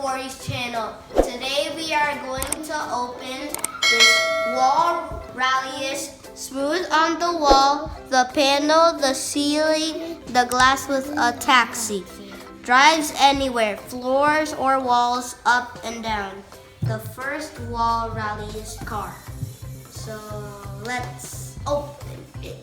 Corey's channel. Today we are going to open this wall Rallyist, smooth on the wall, the panel, the ceiling, the glass with a taxi. Drives anywhere, floors or walls, up and down. The first wall Rallyist car. So let's open it.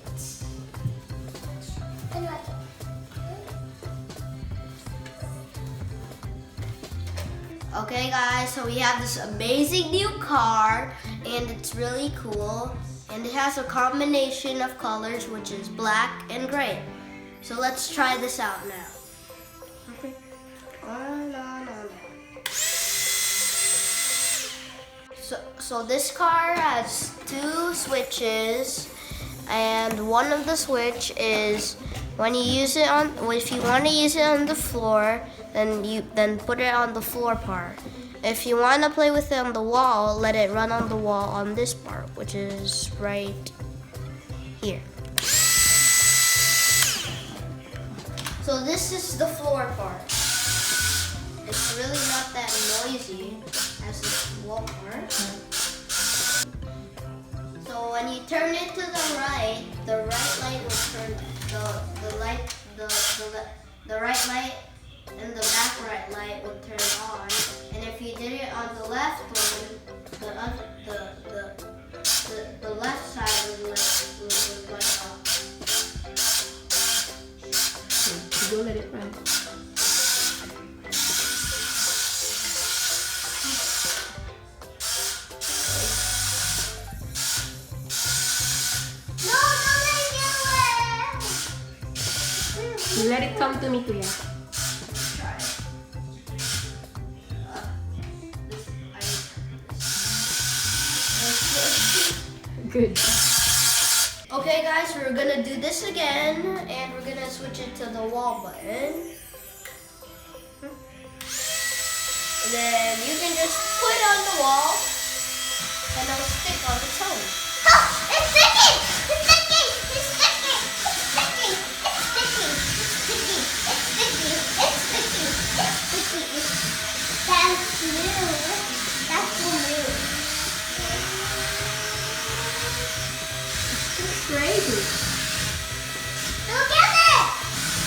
Okay guys, so we have this amazing new car and it's really cool and it has a combination of colors which is black and gray. So let's try this out now. Okay. So this car has two switches and one of the switch is when you use it on, if you want to use it on the floor, then put it on the floor part. If you want to play with it on the wall, let it run on the wall on this part, which is right here. So this is the floor part. It's really not that noisy as the wall part. So when you turn it to the right light will turn the right light and the back right light would turn on. And if you did it on the left one, the left side would light up. Don't let it run. Let it come to me, Kuya. Try. Good. Okay guys, we're gonna do this again and we're gonna switch it to the wall button. And then you can just put it on the wall and it'll stick on its own. Oh, it's sticking! It's sticking! It's sticking! It's sticking! It's sticking! It's sticking! It's sticking! It's sticking! It's sticking! That's new. That's so new. It's crazy. Look at it!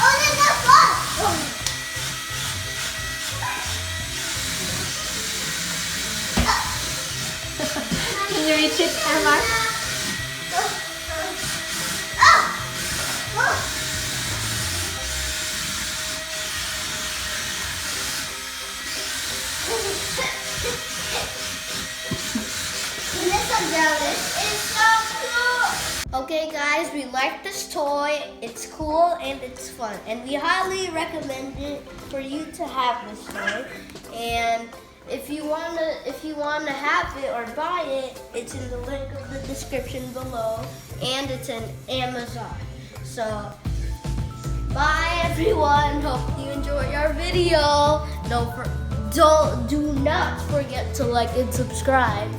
Oh, there's no fall! Oh. Can you reach it, Emma? Okay guys, we like this toy. It's cool and it's fun. And we highly recommend it for you to have this toy. And if you wanna have it or buy it, it's in the link of the description below. And it's in Amazon. So bye everyone. Hope you enjoyed our video. Do not forget to like and subscribe.